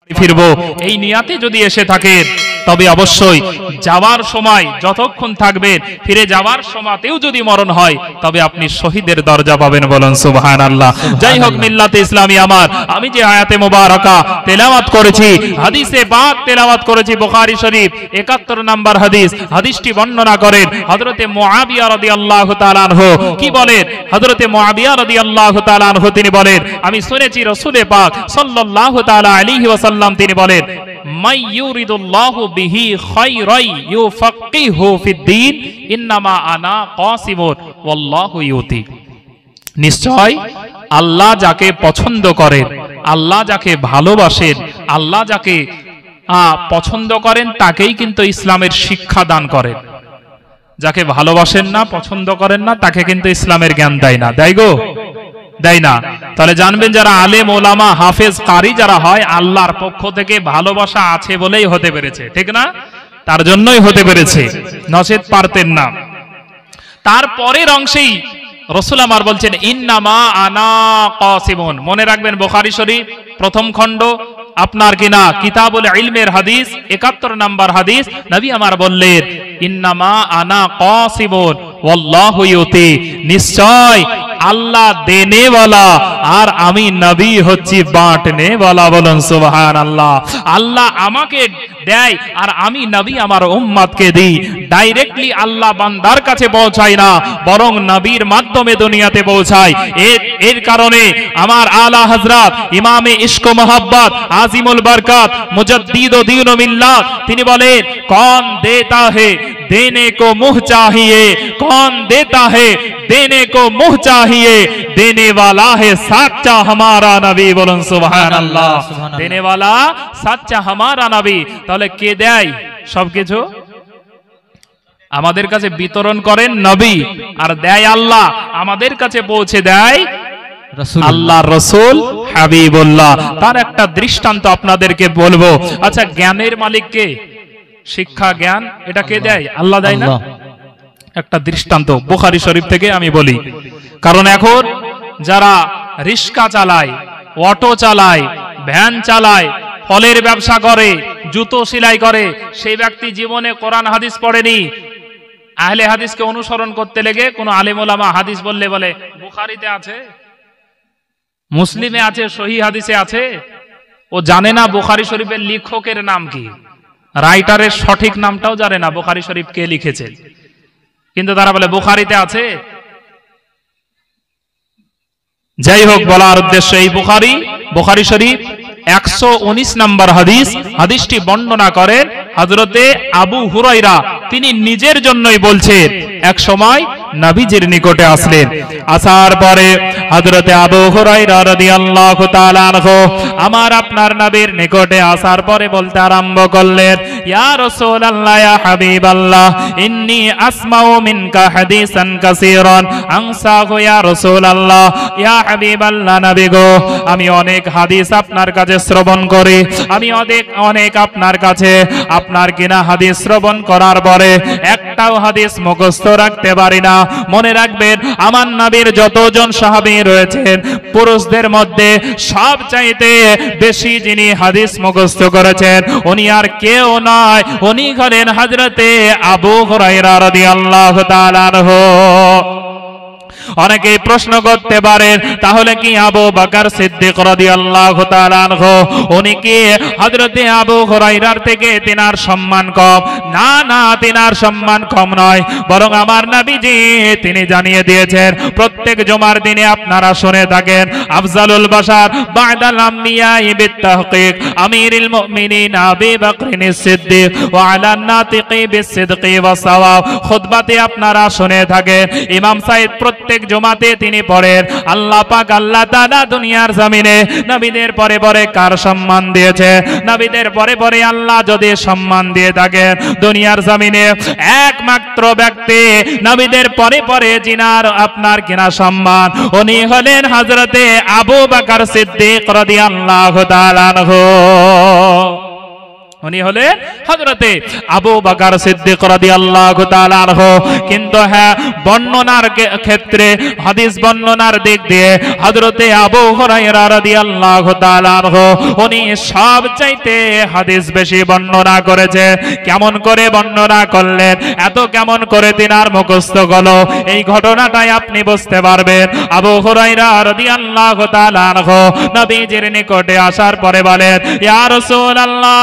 ফিরবো এই নিয়াতে যদি এসে থাকেন তবে অবশ্যই যাওয়ার সময় যতক্ষণ থাকবেন ফিরে যাওয়ার সময়তেও যদি মরণ হয় তবে আপনি শহীদের দরজা পাবেন, বলেন সুবহানাল্লাহ। যাই হোক মিল্লাতে ইসলামী আমার, আমি যে আয়াতে মুবারাকা তেলাওয়াত করেছি, হাদিসে পাক তেলাওয়াত করেছি বুখারী শরীফ 71 নম্বর হাদিস। হাদিসটি বর্ণনা করেন হযরতে মুআবিয়া রাদিয়াল্লাহু তাআলা আনহু। কি বলেন হযরতে মুআবিয়া রাদিয়াল্লাহু তাআলা আনহু? তিনি বলেন, আমি শুনেছি রাসূলে পাক সাল্লাল্লাহু তাআলা আলাইহি ওয়াসাল্লাম তিনি বলেন, মাই ইউরিদুল্লাহু বিহি খায়রাই ইউফাক্কিহু ফিদ্দীন ইন্নামা আনা কাসিমুন ওয়াল্লাহু ইউতি। নিশ্চয় আল্লাহ যাকে পছন্দ করেন, আল্লাহ যাকে ভালোবাসেন, আল্লাহ যাকে পছন্দ করেন তাকেই কিন্তু ইসলামের শিক্ষা দান করেন। যাকে ভালোবাসেন না, পছন্দ করেন না, তাকে কিন্তু ইসলামের জ্ঞান দেয় না। দেয় গো? দেয় না। তাহলে জানবেন যারা আলেম ওলামা হাফেজ কারি যারা হয়, আল্লাহর পক্ষ থেকে ভালোবাসা আছে বলেই হতে পেরেছে, ঠিক না? তার জন্যই হতে পেরেছে, নচেত পারতেন না। তারপরের অংশেই রাসূল আমার বলছেন, ইন্নামা আনা কাসিমুন। মনে রাখবেন বুখারী শরীফ প্রথম খণ্ড আপনার কিনা কিতাবুল ইলমের হাদিস 71 নম্বর হাদিস। নবী আমার বললেন, ইন্নামা আনা কাসিমুন ওয়াল্লাহু ইউতি। নিশ্চয় আল্লাহ দেনে वाला আর আমি নবী হচ্ছি বাঁটনে वाला, বলেন সুবহানাল্লাহ। আল্লাহ আমাকে দেয় আর আমি নবী আমার উম্মতকে দিই। ডাইরেক্টলি আল্লাহ বান্দার কাছে পৌঁছায় না, বরং নবীর মাধ্যমে দুনিয়াতে পৌঁছায়। এর কারণে আমার আলা হযরত ইমামে ইশক ও মোহাব্বত আজিমুল বরকত মুজাদ্দিদ ও দীন ও মিল্লাত তিনি বলেন, কौन देता है देने को मुंह चाहिए, कौन देता है देने को मुंह चाहिए, देने वाला है सच्चा हमारा नबी, बोलन सुबहानाल्लाह। देने वाला सच्चा हमारा नबी। তাহলে কে দেয় সবকিছু? আমাদের কাছে বিতরণ করেন নবী, আর দেয় আল্লাহ, আমাদের কাছে পৌঁছে দেয় আল্লাহর রাসূল হাবিবুল্লাহ। তার একটা দৃষ্টান্ত আপনাদেরকে বলবো। আচ্ছা, জ্ঞানের মালিক কে? শিক্ষা জ্ঞান এটা কে দেয়? আল্লাহ দেয় না? একটা দৃষ্টান্ত বুখারী শরীফ থেকে আমি বলি, কারণ এখন যারা রিক্সা চালায়, অটো চালায়, ভ্যান চালায়, ফলের ব্যবসা করে, জুতো সেলাই করে, সেই ব্যক্তি জীবনে কোরআন হাদিস পড়েনি। আহলে হাদিসকে অনুসরণ করতে লেগে কোন আলেম ওলামা হাদিস বললে বলে বুখারীতে আছে, মুসলিমে আছে, সহিহ হাদিসে আছে। ও জানে না বুখারী শরীফের লেখকের নাম কি, রাইটারের সঠিক নামটাও জানে না, বুখারী শরীফ কে লিখেছে, কিন্তু তারা বলে বুখারীতে আছে। যাই হোক, বলার উদ্দেশ্য এই বুখারী শরীফ 119 নম্বর হাদিস। হাদিসটি বর্ণনা করেন হযরতে আবু হুরায়রা। তিনি নিজের জন্যই বলছেন, এক সময় নবীজির নিকটে আসলেন। আসার পরে হযরতে আবু হুরায়রা রাদিয়াল্লাহু তাআলা আনহু আমার আপনার নবীর নিকটে আসার পরে বলতে আরম্ভ করলেন, ইয়া রাসূলুল্লাহ, ইয়া হাবিবাল্লাহ, ইন্নী আসমাউ মিনকা হাদিসান কাসীরান আনসাহু ইয়া রাসূলুল্লাহ। ইয়া হাবিবাল্লাহ, নবী গো, আমি অনেক হাদিস আপনার কাছে শ্রবণ করি, আমি অনেক আপনার কাছে আপনার কিনা হাদিস শ্রবণ করার পরে একটাও হাদিস মুখস্থ রাখতে পারি না। মনে রাখবেন, আমার নবীর যতজন সাহাবী রয়েছেন পুরুষদের মধ্যে সবচাইতে বেশি যিনি হাদিস মুখস্থ করেছেন উনি আর কেউ নয়, উনি হলেন হযরতে আবু হুরায়রা রাদিয়াল্লাহু তাআলা আনহু। অনেকেই প্রশ্ন করতে পারেন, তাহলে কি আবু বকর সিদ্দিক রাদিয়াল্লাহু তাআলা আনহু উনি কি হযরতে আবু হুরায়রার থেকে তিনার সম্মান কম? না না, তিনার সম্মান কম নয়, বরং আমার নবীজি তিনি জানিয়ে দিয়েছেন, প্রত্যেক জুমার দিনে আপনারা শুনে থাকেন, আফজালুল বাশার বা'দাল আম্বিয়া বিত্তাহকিক আমিরুল মুমিনিন আবু বকর সিদ্দিক ওয়া আলা নাতিকি বিসিদকি ওয়া সাওয়াব। খুতবাতে আপনারা শুনে থাকেন ইমাম সাইদ প্রত্যেক জুমাতে তিনি পড়েন, আল্লাহ পাক আল্লাহ তাআলা দুনিয়ার জমিনে নবীদের পরে পরে কার সম্মান দিয়েছে? নবীদের পরে পরে আল্লাহ যদি সম্মান দিয়ে থাকেন দুনিয়ার জমিনে একমাত্র ব্যক্তি নবীদের পরে পরে যিনার আপনার কিনা সম্মান, উনি হলেন হযরতে আবু বকর সিদ্দিক রাদিয়াল্লাহু তাআলা আনহু। উনি হলেন হযরতে আবু বকর সিদ্দিক রাদিয়াল্লাহু তাআলা আনহু। কিন্তু হ্যাঁ, বর্ণনার ক্ষেত্রে, হাদিস বর্ণনার দিক দিয়ে হযরতে আবু হুরায়রা রাদিয়াল্লাহু তাআলা আনহু উনি সবচাইতে হাদিস বেশি বর্ণনা করেছে। কেমন করে বর্ণনা করলেন, এত কেমন করে তিনার মুখস্থ হলো, এই ঘটনাটাই আপনি বুঝতে পারবেন। আবু হুরায়রা রাদিয়াল্লাহু তাআলা আনহু নবীজির নিকটে আসার পরে বলেন, ইয়া রাসূলুল্লাহ,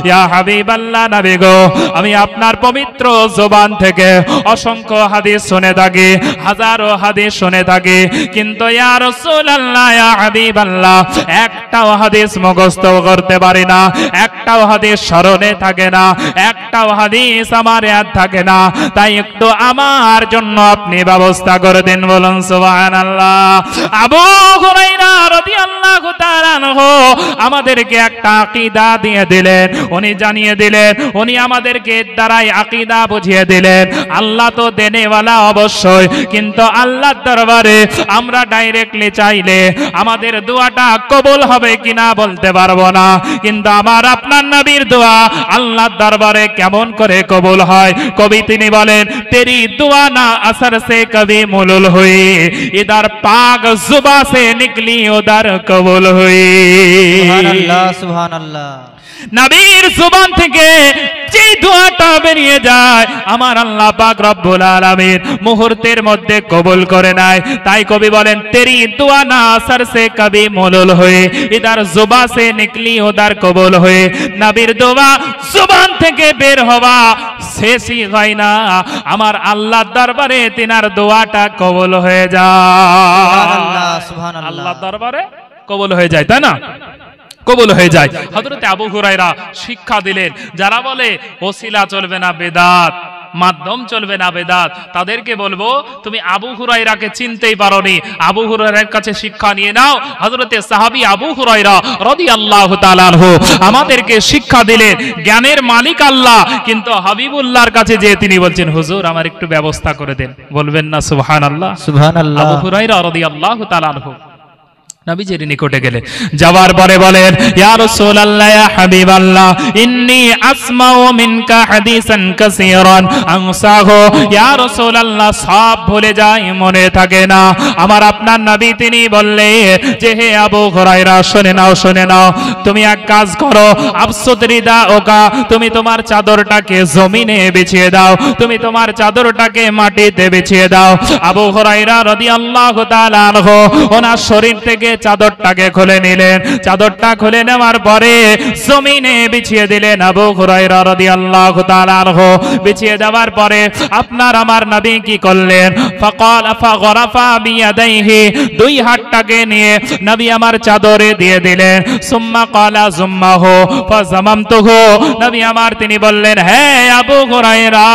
ইয়া হাবিবাল্লাহ, নবী গো, আমি আপনার পবিত্র জবান থেকে অসংখ্য হাদিস শুনে থাকি, হাজারো হাদিস শুনে থাকি, কিন্তু ইয়া রাসূলুল্লাহ, ইয়া হাবিবাল্লাহ, একটাও হাদিস মুখস্থ করতে পারি না, একটাও হাদিস স্মরণে থাকে না, একটাও হাদিস আমার ইয়াদ থাকে না। তাই একটু আমার জন্য আপনি ব্যবস্থা করে দিন, বলুন সুবহানাল্লাহ। আবু হুরায়রা রাদিয়াল্লাহু তাআলা আনহু আমাদেরকে একটা আকীদা দিয়ে দিলেন, উনি জানিয়ে দিলেন, উনি আমাদেরকে দ্বারাই আকীদা বুঝিয়ে দিলেন। আল্লাহ তো দেনেওয়ালা অবশ্যই, কিন্তু আল্লাহর দরবারে আমরা ডাইরেক্টলি চাইলে আমাদের দোয়াটা কবুল হবে কিনা বলতে পারবো না, কিন্তু আমার আপনার নবীর দোয়া আল্লাহর দরবারে কেমন করে কবুল হয়। কবি তিনি বলেন, তেরি দুয়া না আসর সে কবি মুলুল হুই, ইদার পাক জুবা সে নিকলি উদার কবুল হুই। সুবহানাল্লাহ, সুবহানাল্লাহ। নবীর জবান থেকে যে দোয়াটা বেরিয়ে যায় আমার আল্লাহ পাক রব্বুল আলামিন মুহূর্তের মধ্যে কবুল করে নেয়। তাই কবি বলেন, তেরি দুয়া না আসর সে কবি মুলুল হুই, ইদার জুবা সে নিকলি উদার কবুল হুই। নবীর দোয়া জবান থেকে বের হওয়া শেষই হয় না, আমার আল্লাহর দরবারে তিনার দোয়াটা কবুল হয়ে যায়। সুবহানাল্লাহ, সুবহানাল্লাহ। আল্লাহর দরবারে কবুল হয়ে যায়, তাই না? কবুল হয়ে যায়। হযরতে আবু হুরায়রা শিক্ষা দিলেন, যারা বলে ওসিলা চলবে না বেদাত, মাধ্যম চলবে না বেদাত, তাদেরকে বলবো তুমি আবু হুরায়রাকে চিনতেই পারোনি, আবু হুরায়রার কাছে শিক্ষা নিয়ে নাও। হযরতে সাহাবী আবু হুরায়রা রাদিয়াল্লাহু তাআলা আনহু আমাদেরকে শিক্ষা দিলেন, জ্ঞানের মালিক আল্লাহ, কিন্তু হাবিবুল্লাহর কাছে যে তিনি বলছেন, হুজুর আমার একটু ব্যবস্থা করে দেন। বলবেন না সুবহানাল্লাহ? সুবহানাল্লাহ। আবু হুরায়রা রাদিয়াল্লাহু তাআলা আনহু নবীজির নিকটে গেলেন, যাওয়ার পরে বলেন, ইয়া রাসূলুল্লাহ, ইয়া হাবিবাল্লাহ, ইন্নী আসমাউ মিনকা হাদিসান কাসীরান আনসাহু। ইয়া রাসূলুল্লাহ, সব ভুলে যাই, মনে থাকে না। আমার আপনার নবী তিনি বললেন যে, হে আবু হুরায়রা, শুনে নাও, শুনে নাও, তুমি এক কাজ করো, আবসুত রিদা ওকা, তুমি তোমার চাদরটাকে জমিনে বিছিয়ে দাও, তুমি তোমার চাদরটাকে মাটিতে বিছিয়ে দাও। আবু হুরায়রা রাদিয়াল্লাহু তাআলা আনহু ওনার শরীর থেকে চাদরটাকে খুলে নিলেন, চাদরটা খুলে নেওয়ার পরে জমিনে বিছিয়ে দিলেন। আবু হুরায়রা রাদিয়াল্লাহু তাআলা আনহু বিছিয়ে দেওয়ার পরে আপনার আমার নবী কি করলেন, ফাকাল ফাগরাফা বিয়াদাইহি, দুই হাতটাকে নিয়ে নবী আমার চাদরে দিয়ে দিলেন। সুম্মা ক্বালা জুম্মাহু ফাজামামতুহু, নবী আমার তিনি বললেন, হে আবু হুরায়রা,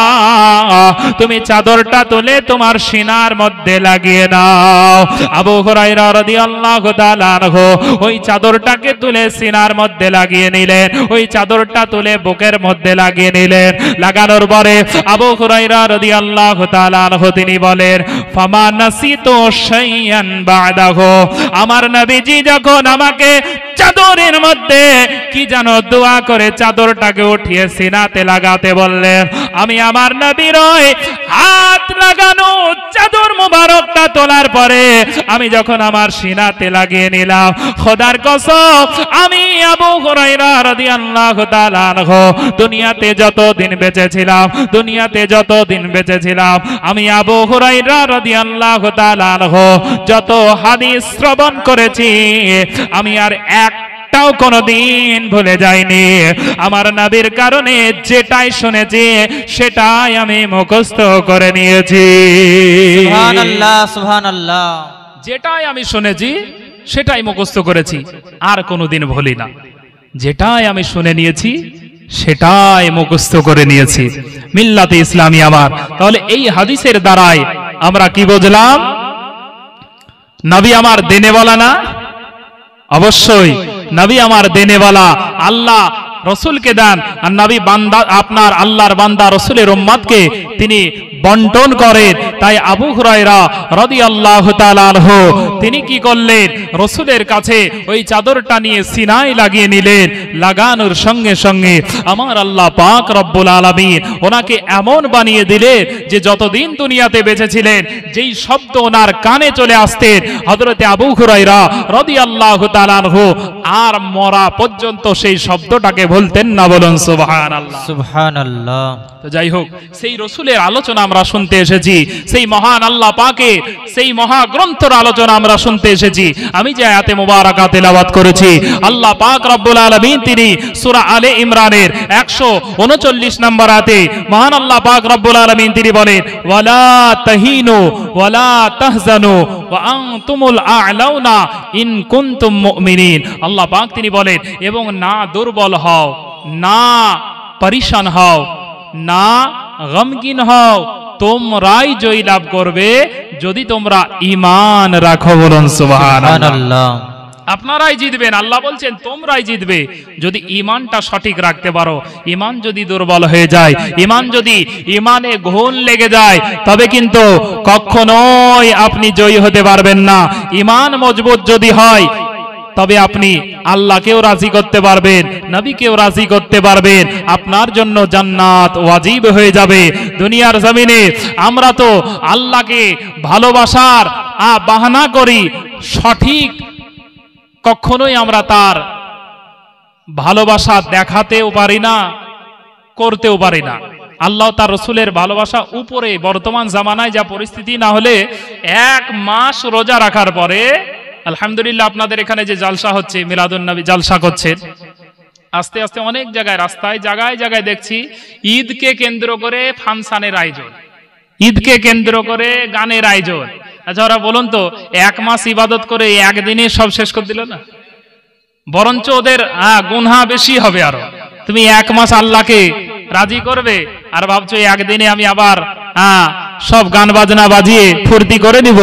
তুমি চাদরটা তুলে তোমার সিনার মধ্যে লাগিয়ে নাও। আবু হুরায়রা রাদিয়াল্লাহু তাআলা আনহু ওই চাদরটাকে তুলে সিনার মধ্যে লাগিয়ে নিলেন, ওই চাদরটা তুলে বুকের মধ্যে লাগিয়ে নিলেন। লাগানোর পরে আবু হুরায়রা রাদিয়াল্লাহু তাআলা আনহু তিনি বলেন, ফামা নাসিতু শাইয়ান বাদাহু, আমার নবীজি যখন আমাকে চাদরের মধ্যে কি যেন দোয়া করে চাদরটাকে উঠিয়ে সিনাতে লাগাতে বললেন, আমি আমার নবীর হাত লাগানো চাদর মুবারকটা তোলার পরে আমি যখন আমার সিনাতে লাগিয়ে নিলাম, খোদার কসম, আমি আবু হুরায়রা রাদিয়াল্লাহু তাআলা আনহু দুনিয়াতে যতদিন বেঁচে ছিলাম আমি আবু হুরায়রা রাদিয়াল্লাহু তাআলা আনহু যত হাদিস শ্রবণ করেছি আমি আর একটাও কোনদিন ভুলে যাইনি। আমার নবীর কারণে যেটাই শুনেছি সেটাই আমি মুখস্থ করে নিয়েছি। সুবহানাল্লাহ, সুবহানাল্লাহ। যেটাই আমি শুনেছি সেটাই মুখস্থ করেছি, আর কোনোদিন ভুলি না। যেটাই আমি শুনে নিয়েছি সেটাই মুখস্থ করে নিয়েছি। মিল্লাতে ইসলামী আমার, তাহলে এই হাদিসের দ্বারাই আমরা কি বুঝলাম? নবী আমার দেনেওয়ালা না? অবশ্যই নবী আমার দেনেওয়ালা। আল্লাহ রসুলকে দেন, আর নবী বান্দা আপনার আল্লাহর বান্দা রসুলের উম্মতকে তিনি বন্টন করেন। তাই আবু হুরায়রা রাদিয়াল্লাহু তাআলা আনহু তিনি কি করলেন, রসুলের কাছে ওই চাদরটা নিয়ে সিনায় লাগিয়ে নিলেন। লাগানোর সঙ্গে সঙ্গে আমার আল্লাহ পাক রব্বুল আলামিন ওনাকে এমন বানিয়ে দিলেন যে যতদিন দুনিয়াতে বেঁচে ছিলেন যেই শব্দ ওনার কানে চলে আসতেন হযরতে আবু হুরায়রা রাদিয়াল্লাহু তাআলা আনহু আর মরা পর্যন্ত সেই শব্দটাকে বলতেন না। বলুন সুবহানাল্লাহ। সুবহানাল্লাহ। তো যাই হোক, সেই রসুলের আলোচনা আমরা শুনতে এসেছি, সেই মহান আল্লাহ পাকের সেই মহাগ্রন্থের আলোচনা আমরা শুনতে এসেছি। আমি যে আয়াতে মুবারাকা তেলাওয়াত করেছি, আল্লাহ পাক রব্বুল আলামিন তিনি সূরা আলে ইমরানের 139 নম্বর আয়াতে মহান আল্লাহ পাক রব্বুল আলামিন তিনি বলেন, ওয়ালা তাহিনু ওয়ালা তাহজানু ওয়া আনতুমুল আ'লাউনা ইন কুনতুম মুমিনিন। আল্লাহ পাক তিনি বলেন, এবং না দুর্বল হও, না পরেশান হও, না গমগিন হও, তোমরাই জয় লাভ করবে যদি তোমরা ঈমান রাখো। বলুন সুবহানাল্লাহ। আপনারাই জিতবেন, আল্লাহ বলছেন তোমরাই জিতবে যদি ঈমানটা সঠিক রাখতে পারো। ঈমান যদি দুর্বল হয়ে যায়, ঈমান যদি ঈমানে ঘোল লেগে যায়, তবে কিন্তু কখনোই আপনি জয়ী হতে পারবেন না। ঈমান মজবুত যদি হয় তবে আপনি আল্লাহকেও রাজি করতে পারবেন, নবীকেও রাজি করতে পারবেন, আপনার জন্য জান্নাত ওয়াজিব হয়ে যাবে। দুনিয়ার জমিনে আমরা তো আল্লাহকে ভালোবাসার বাহানা করি, সঠিক কখনোই আমরা তার ভালোবাসা দেখাতেও পারি না, করতেও পারি না। আল্লাহ তার রসুলের ভালোবাসা উপরে, বর্তমান জামানায় যা পরিস্থিতি, না হলে 1 মাস রোজা রাখার পরে আলহামদুলিল্লাহ আপনাদের এখানে যে জালসা হচ্ছে, মিলাদুন নবী জালসা করছেন, আস্তে আস্তে অনেক জায়গায় রাস্তায় জায়গায় জায়গায় দেখছি ঈদকে কেন্দ্র করে ফাংশনের আয়োজন, ঈদকে কেন্দ্র করে গানের আয়োজন। আচ্ছা ওরা বলুন তো, 1 মাস ইবাদত করে একদিনে সব শেষ করে দিল না? বরঞ্চ ওদের গুনাহ বেশি হবে। আরো তুমি 1 মাস আল্লাহকে রাজি করবে আর ভাবছো একদিনে আমি আবার সব গান বাজনা বাজিয়ে ফুর্তি করে দিব।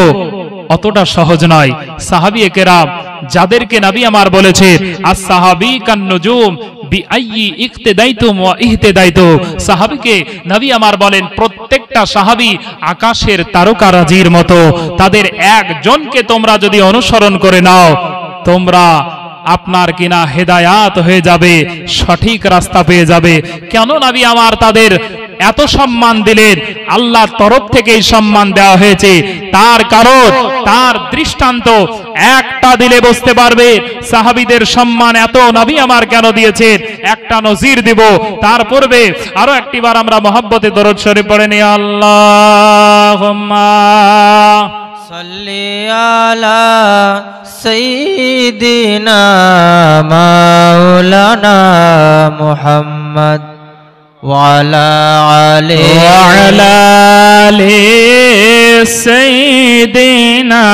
অতটা সহজ নয়। সাহাবী কেরাম যাদেরকে নবী আমার বলেছে, as-সাহাবী কান-নুজুম বিআইয়ি ইক্তিদাইতুম ওয়া ইহতিদাইতু, সাহাবীকে নবী আমার বলেন প্রত্যেকটা সাহাবী আকাশের তারকারাজির মতো। তাদের একজনকে তোমরা যদি অনুসরণ করে নাও, তোমরা আপনার কিনা হেদায়াত হয়ে যাবে, সঠিক রাস্তা পেয়ে যাবে। কেন নবী আমার তাদের এত সম্মান দিলেন? আল্লাহর তরফ থেকেই সম্মান দেওয়া হয়েছে। তার কারণ, তার দৃষ্টান্ত একটা দিলে বুঝতে পারবে সাহাবীদের সম্মান এত নবী আমার কেন দিয়েছেন। একটা নজির দিব, তার পূর্বে আরো একটিবার আমরা মহব্বতে দরুদ শরীফ পড়ে নিই। আল্লাহুম্মা সাল্লি আলা সাইয়্যিদিনা মাওলানা মুহাম্মদ ওয়া আলা আলি সাইয়্যিদিনা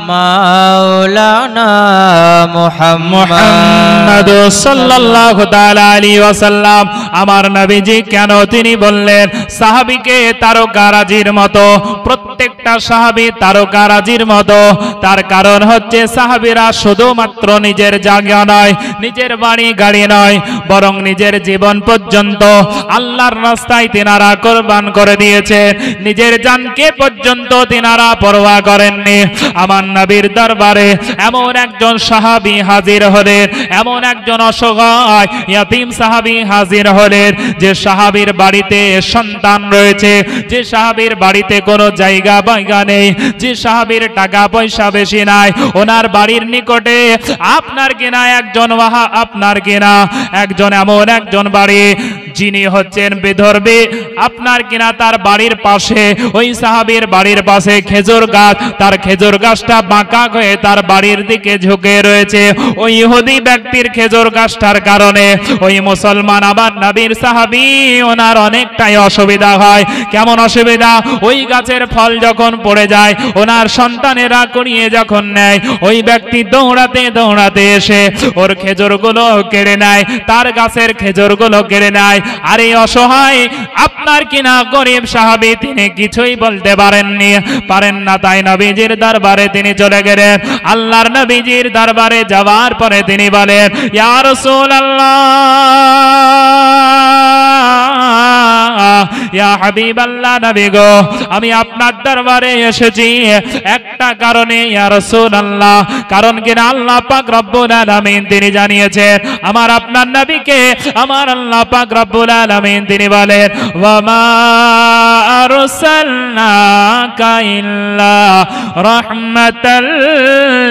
মাওলানা মুহাম্মদ সাল্লাল্লাহু তাআলা আলাইহি ওয়াসাল্লাম। আমার নবীজি কেন তিনি বললেন সাহাবীকে তারকারাজির মতো, প্রত্যেকটা সাহাবী তারকারাজির মতো? তার কারণ হচ্ছে সাহাবীরা শুধুমাত্র নিজের জায়গা নয়, নিজের বাড়ি গাড়ি নয়, বরং নিজের জীবন পর্যন্ত আল্লাহর রাস্তায় তিনারা কুরবান করে দিয়েছে। নিজের জানকে পর্যন্ত তিনারা পরোয়া করেননি। আমার নবীর দরবারে এমন একজন সাহাবী হাজির হলেন, এমন একজন অসহায় ইয়াতীম সাহাবী হাজির হলেন, যে সাহাবীর বাড়িতে সন্তান রয়েছে, যে সাহাবীর বাড়িতে কোনো জায়গা বাইগা নেই, যে সাহাবীর টাকা পয়সা বেশি নাই। ওনার বাড়ির নিকটে আপনার কিনা একজন এমন একজন বাড়ি, যিনি হচ্ছেন বিধর্মী। আপনার কিনা তার বাড়ির পাশে, ওই সাহাবীর বাড়ির পাশে খেজুর গাছ, তার খেজুর গাছটা বাঁকা হয়ে তার বাড়ির দিকে ঝুঁকে রয়েছে। ওই ইহুদি ব্যক্তির খেজুর গাছটার কারণে ওই মুসলমান আমার নবীর সাহাবী ওনার অনেকটাই অসুবিধা হয়। কেমন অসুবিধা? ওই গাছের ফল যখন পড়ে যায়, ওনার সন্তানেরা কুড়িয়ে যখন নেয়, ওই ব্যক্তি দৌড়াতে দৌড়াতে এসে ওর খেজুরগুলো কেড়ে নেয়, তার গাছের খেজুরগুলো কেড়ে নেয়। আর এই অসহায় আপনার কিনা গরিব সাহাবী তিনি কিছুই বলতে পারেন না, তাই নবীজির দরবারে তিনি চলে গেলেন। আল্লাহর নবীজির দরবারে যাওয়ার পরে তিনি বলেন, ইয়া রাসূলুল্লাহ, ইয়া হাবিবাল্লাহ, নবী গো, আমি আপনার দরবারে এসেছি একটা কারণে ইয়া রাসূলুল্লাহ, কারণ কিনা আল্লাহ পাক রব্বুল আলামিন তিনি জানিয়েছেন আমার আপনার নবীকে, আমার আল্লাহ পাক রব্বুল আলামিন তিনি বলেন, ওয়া মা আরসালনাকা ইল্লা রাহমাতাল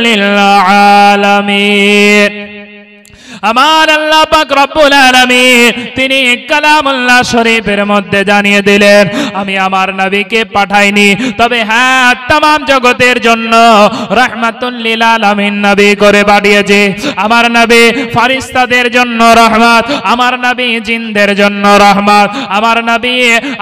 লিল আলামিন। আমার আল্লাহ পাক রব্বুল আলামিন তিনি কালামুল্লাহ শরীফের মধ্যে জানিয়ে দিলেন আমি আমার নবীকে পাঠাইনি, তবে হ্যাঁ तमाम জগতের জন্য রাহমাতুল লিল আলামিন নবী করে পাঠিয়েছে। আমার নবী ফেরেশতাদের জন্য রহমত, আমার নবী জিনদের জন্য রহমত, আমার নবী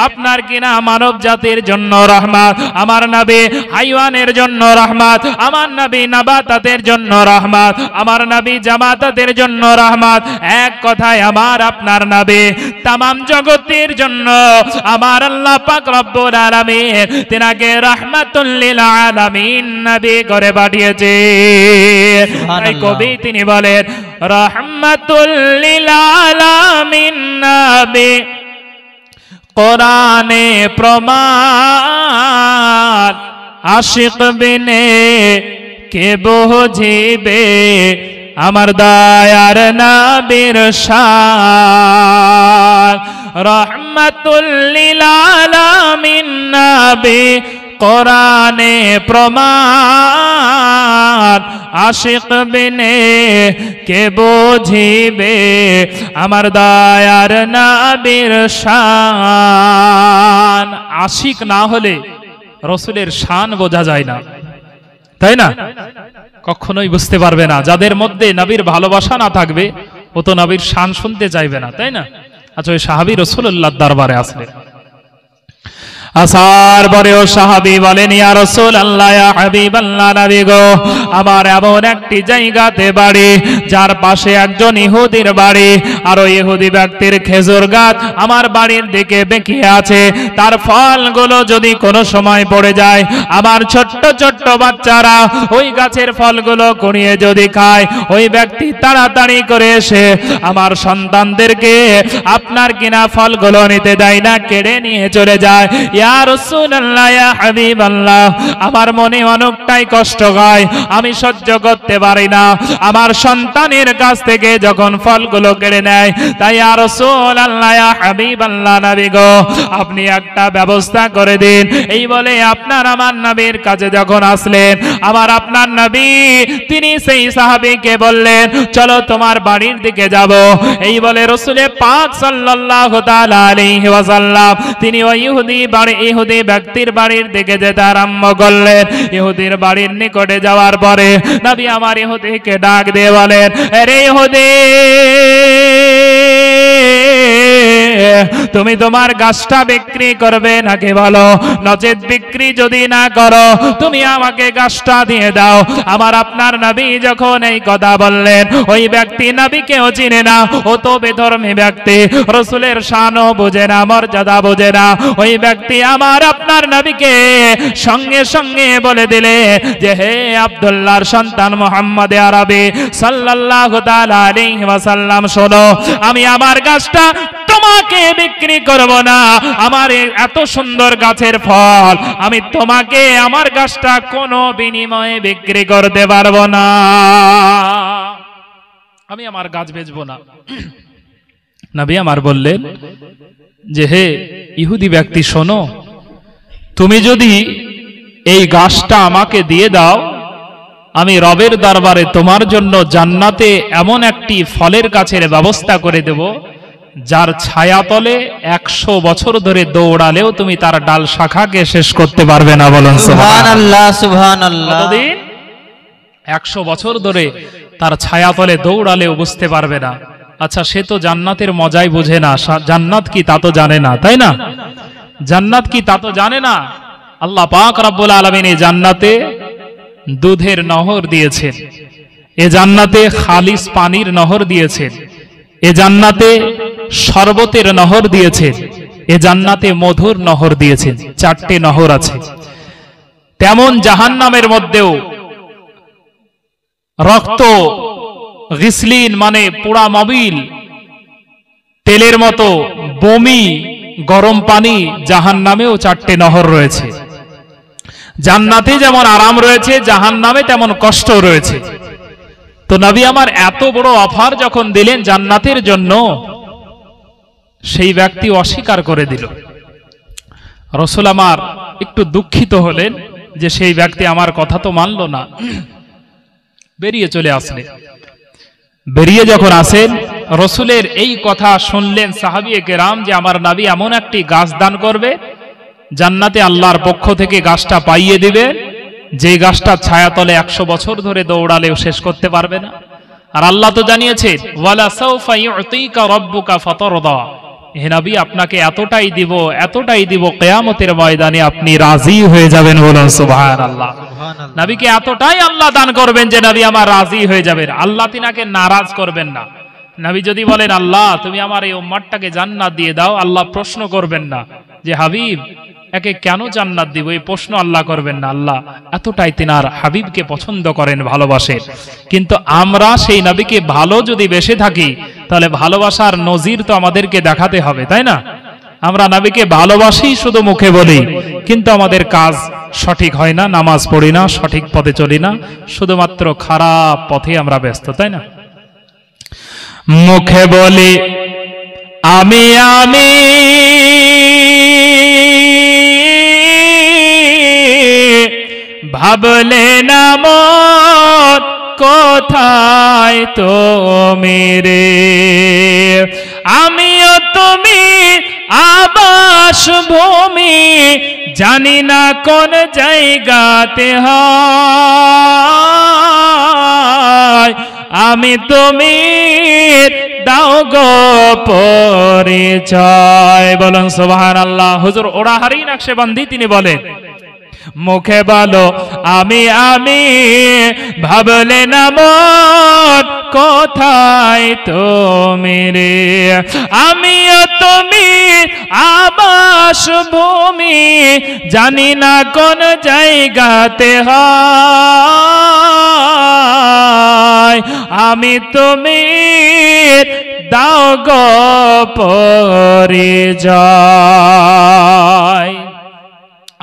আপনার কিনা মানব জাতির জন্য রহমত, আমার নবী হাইওয়ানের জন্য রহমত, আমার নবী নাবাতাতের জন্য রহমত, আমার নবী জামাতাতের জন্য রহমত। এক কথায় আমার আপনার নবী तमाम জগতের জন্য আমার আল্লাহ পাক রব্বুল আলামিন তিনাকে রাহমাতুল লিল আলামিন নবী করে পাঠিয়েছে। তাই কবি তিনি বলেন রাহমাতুল লিল আলামিন নবী কোরআনে প্রমাণ, আশিক বিনে কে বুঝিবে আমার দয়ার নবীর শান। রাহমাতুল লিল আলামিন নবী কোরআনে প্রমাণ, আশিক বিনে কে বুঝিবে আমার দয়ার নবীর শান। আশিক না হলে রাসূলের শান বোঝা যায় না, তাই না? কখনোই বুঝতে পারবে না। যাদের মধ্যে নবীর ভালোবাসা না থাকবে ও তো নবীর শান শুনতে চাইবে না, তাই না? আচ্ছা, ওই সাহাবী রাসূলুল্লাহর দরবারে আসলেন, আসার পরেও সাহাবী বলেন ইয়া রাসূলুল্লাহ, ইয়া হাবিবাল্লাহ, নবী গো, আমার এমন একটি জায়গাতে বাড়ি যার পাশে একজন ইহুদির বাড়ি, আর ওই ইহুদি ব্যক্তির খেজুর গাছ আমার বাড়ির দিকে বেঁকিয়ে আছে। তার ফলগুলো যদি কোনো সময় পড়ে যায়, আমার ছোট্ট ছোট্ট বাচ্চারা ওই গাছের ফলগুলো কুড়িয়ে যদি খায়, ওই ব্যক্তি তাড়াতাড়ি করে এসে আমার সন্তানদেরকে আপনার কিনা ফলগুলো নিতে দেয় না, কেড়ে নিয়ে চলে যায়। ইয়া রাসূলুল্লাহ, ইয়া হাবিবাল্লাহ, আমার মনে অনেকটাই কষ্ট হয়, আমি সহ্য করতে পারি না আমার সন্তানের কাছ থেকে যখন ফলগুলো কেড়ে নেয়। তাই ইয়া রাসূলুল্লাহ, ইয়া হাবিবাল্লাহ, নবী গো, আপনি একটা ব্যবস্থা করে দিন। এই বলে আপনার আমার নবীর কাছে যখন আসলেন, আমার আপনার নবী তিনি সেই সাহাবীকে বললেন চলো তোমার বাড়ির দিকে যাব। এই বলে রাসূল পাক সাল্লাল্লাহু তাআলা আলাইহি ওয়াসাল্লাম তিনি ওই ইহুদি ব্যক্তির বাড়ির দিকে যেতে আরম্ভ করলেন। ইহুদির বাড়ির নিকটে যাওয়ার পরে নবী আমার ইহুদিকে ডাক দিয়ে বলেন, আরে ইহুদি, তুমি তোমার গাছটা বিক্রি করবে নাকি বলো, নচেত বিক্রি যদি না করো তুমি আমাকে গাছটা দিয়ে দাও। আমার আপনার নবী যখন এই কথা বললেন, ওই ব্যক্তি নবীকেও চিনে না, ও তো বেধর্মী ব্যক্তি, রাসূলের শানও বোঝে না, মর্যাদা বোঝে না। ওই ব্যক্তি আমার আপনার নবীকে সঙ্গে সঙ্গে বলে দিলে যে হে আব্দুল্লাহর সন্তান মুহাম্মদ আরবি সাল্লাল্লাহু তাআলা আলাইহি ওয়াসাল্লাম, শোনো, আমি আমার গাছটা তোমাকে বিক্রি করব না। আমার এত সুন্দর গাছের ফল আমি তোমাকে আমার গাছটা কোনো বিনিময়ে বিক্রি করতে পারবো না, আমি আমার গাছ বেচবো না। নবী আমার বললেন যে হে ইহুদি ব্যক্তি, শোনো, তুমি যদি এই গাছটা আমাকে দিয়ে দাও, আমি রবের দরবারে তোমার জন্য জান্নাতে এমন একটি ফলের গাছের ব্যবস্থা করে দেব যার ছায়াতলে 100 বছর ধরে দৌড়ালেও তুমি তার ডাল শাখাকে শেষ করতে পারবে না। বলুন সুবহানাল্লাহ, সুবহানাল্লাহ। কতদিন? 100 বছর ধরে তার ছায়াতলে দৌড়ালেও বুঝতে পারবে না। আচ্ছা, সে তো জান্নাতের মজাই বোঝে না, জান্নাত কি তা তো জানে না, তাই না? জান্নাত কি তা তো জানে না। আল্লাহ পাক রব্বুল আলামিন এই জান্নাতে দুধের নহর দিয়েছেন, এ জান্নাতে খালিস পানির নহর দিয়েছেন, এ জান্নাতে শরবতের নহর দিয়েছেন, এ জান্নাতে মধুর নহর দিয়েছেন, 4টে নহর আছে। তেমন জাহান্নামের মধ্যেও রক্ত গিসলিন মানে পোড়া মবিল, তেলের মতো বমি গরম পানি, জাহান্নামেও 4টে নহর রয়েছে। জান্নাতে যেমন আরাম রয়েছে, জাহান্নামে তেমন কষ্ট রয়েছে। তো নবী আমার এত বড় অফার যখন দিলেন জান্নাতের জন্য, সেই ব্যক্তি অস্বীকার করে দিল। রাসূল আমার একটু দুঃখিত হলেন যে সেই ব্যক্তি আমার কথা তো মানল না, বেরিয়ে চলে আসলেন। বেরিয়ে যখন আসেন, রাসূলের এই কথা শুনলেন সাহাবীয়ে কেরাম যে আমার নবী এমন একটি গাছ দান করবে, জান্নাতে আল্লাহর পক্ষ থেকে গাছটা পাইয়ে দিবে, যে গাছটা ছায়াতলে 100 বছর ধরে দৌড়ালেও শেষ করতে পারবে না। আর আল্লাহ তো জানিয়েছেন ওয়ালা সাউফা ইউতিকা রাব্বুকা ফাতারদা, হে নবী আপনাকে এতটাই দিব কিয়ামতের ময়দানে আপনি রাজি হয়ে যাবেন। বলুন সুবহানাল্লাহ। নবীকে এতটাই আল্লাহ দান করবেন যে নবী আমার রাজি হয়ে যাবেন, আল্লাহ তিনাকে নারাজ করবেন না। নবী যদি বলেন আল্লাহ তুমি আমার এই উম্মতটাকে জান্নাত দিয়ে দাও, আল্লাহ প্রশ্ন করবেন না যে হাবিব একে কেন জান্নাত দিব, এই প্রশ্ন আল্লাহ করবেন না। আল্লাহ এতটাই তিনার হাবিবকে পছন্দ করেন, ভালোবাসেন। কিন্তু আমরা সেই নবীকে ভালো যদি বেসে থাকি, তাহলে ভালোবাসার নজির তো আমাদেরকে দেখাতে হবে, তাই না? আমরা নবীকে ভালোবাসি শুধু মুখে বলি, কিন্তু আমাদের কাজ সঠিক হয় না, নামাজ পড়ি না, সঠিক পথে চলি না, শুধুমাত্র খারাপ পথে আমরা ব্যস্ত, তাই না? মুখে বলি আমি আমি, ভাবলে না মন কোথায় তুমি রে, আমিও তুমি আবাস ভূমি, জানি না কোন জায়গাতে হয়, আমি তুমি দাও গো পরিচয়। বলুন সুবহানাল্লাহ। হুজুর ওড়াহারি নকশবন্দি তিনি বলেন মুখে বলো আমি আমি, ভাবলে না মন কোথায় তুমি রে, আমিও তুমি আবাস ভূমি, জানি না কোন জায়গাতে হয়, আমি তুমি দাও গো পরিচয়।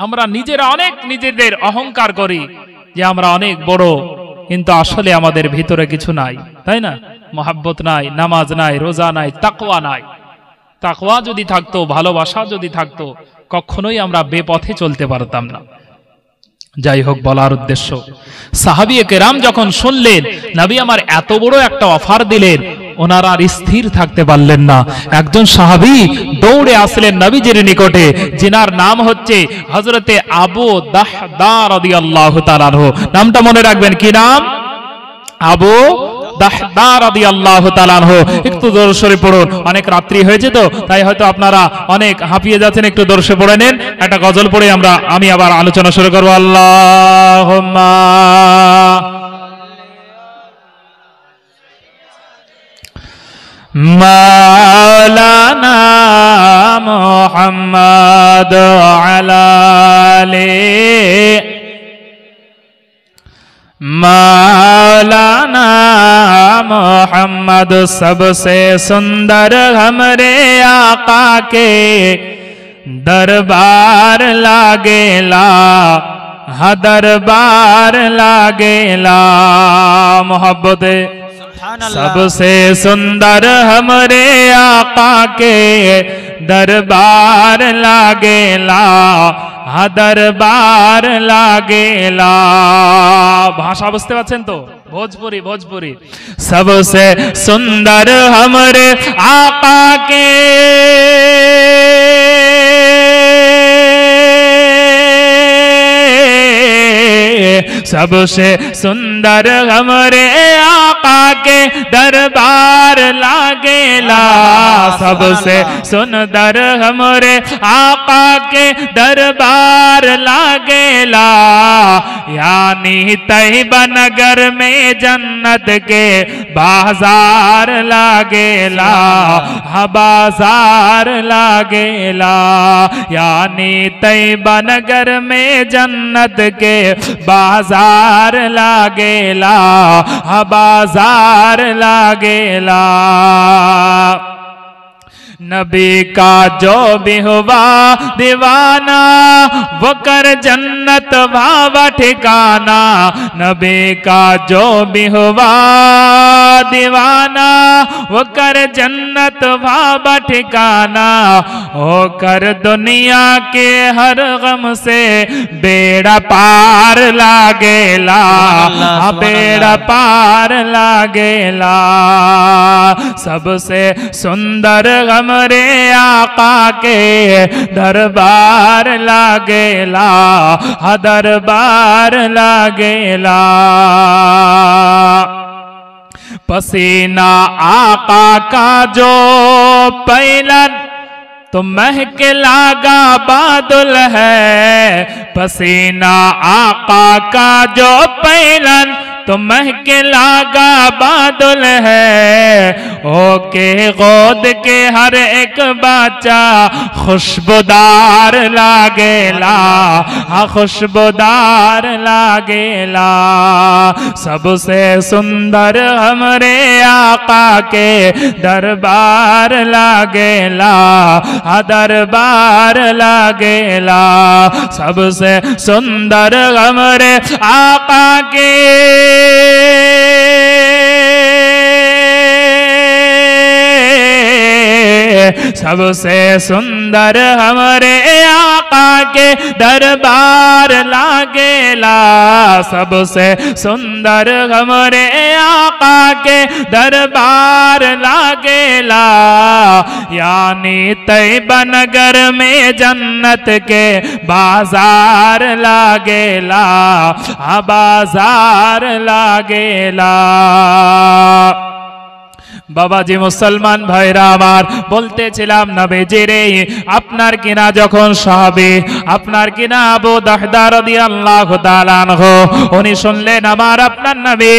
আমরা নিজেরা অনেক নিজেদের অহংকার করি যে আমরা অনেক বড়, কিন্তু আসলে আমাদের ভিতরে কিছু নাই, তাই না? মহাব্বত নাই, নামাজ নাই, রোজা নাই, তাকওয়া নাই। তাকওয়া যদি থাকতো, ভালোবাসা যদি থাকতো, কখনোই আমরা বেপথে চলতে পারতাম না। যাই হোক, বলার উদ্দেশ্য সাহাবীয়ে কেরাম যখন শুনলেন নবী আমার এত বড় একটা অফার দিলেন, ওনারা আর স্থির থাকতে পারলেন না। একজন সাহাবী দৌড়ে আসলেন নবীজির নিকটে, যিনার নাম হচ্ছে হযরতে আবু দাহদা রাদিয়াল্লাহু তাআলা আনহু। নামটা মনে রাখবেন, কি নাম? আবু দাহদা রাদিয়াল্লাহু তাআলা আনহু। একটু দরুদ শরীফ পড়ুন, অনেক রাত্রি হয়েছে তো তাই হয়তো আপনারা অনেক হাঁপিয়ে যাচ্ছেন, একটু দরুদ শরীফ পড়ে নেন। একটা গজল পড়ে আমি আবার আলোচনা শুরু করব। আল্লাহুম্মা মাওলানা মুহাম্মদ আলা আলি मौलाना मोहम्मद सबसे सुंदर हमरे आका के दरबार लागेला, हाँ दरबार लागेला। मोहब्बत सबसे सुंदर हमरे आका के दरबार लागेला, हाँ दरबार लागेला। भाषा बुझते पाচ্ছেন তো? भोजपुरी भोजपुरी। सबसे सुंदर हमरे आका के सबसे सुंदर हमरे आका के दरबार लागेला सबसे सुंदर हमरे आका के दरबार लागेला यानी तैयबा नगर में जन्नत के बाजार लागेला बाजार लागेला यानी तैयबा नगर में जन्नत के बाजार लागेला बाजार लागेला नबी का जो भी हुआ दीवाना वो कर जन्नत भावा ठिकाना नबी का जो भी हुआ दीवाना वो कर जन्नत भावा ठिकाना हो कर दुनिया के हर गम से बेड़ा पार लागेला बेड़ा पार लागेला सबसे सुंदर हमरे आका के दरबार लागेला दरबार लागेला पसीना आका का जो पैलन तो महक लागा बादल है पसीना आका का जो पैलन तो महक लागा बादल है ओके गोद के हर एक बच्चा खुशबूदार लागेला खुशबूदार लागेला सबसे सुंदर हमरे आका के दरबार लागेला दरबार लागेला सबसे सुंदर हमरे आका के सबसे सुंदर हमारे आका के दरबार लागेला सबसे सुंदर हमारे आका के दरबार लागेला यानी तैयबा नगर में जन्नत के बाजार लागेला बाजार लागेला বাবাজি মুসলমান ভাইরা আমার বলতেছিলাম নবীজি রে আপনার কিনা যখন সাহাবী আপনার কিনা আবু দাহদা রাদিয়াল্লাহু তাআলা আনহু উনি শুনলেন আমার আপনার নবী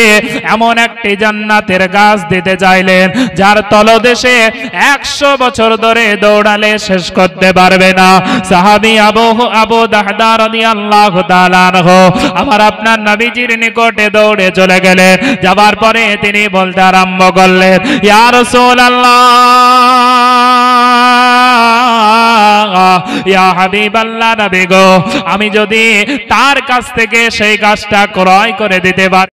এমন একটি জান্নাতের গাছ দিতে চাইলেন যার তলদেশে 100 বছর ধরে দৌড়ালে শেষ করতে পারবে না সাহাবী আবু দাহদা রাদিয়াল্লাহু তাআলা আনহু আমার আপনার নবীজির নিকটে দৌড়ে চলে গেলেন যাবার পরে তিনি বলতে আরম্ভ করলেন या रसूल अल्लाह या हबीब अल्लाह नबी गो आमी जदि तार काछ थेके सेई गाछटा क्रय करे दिते पारी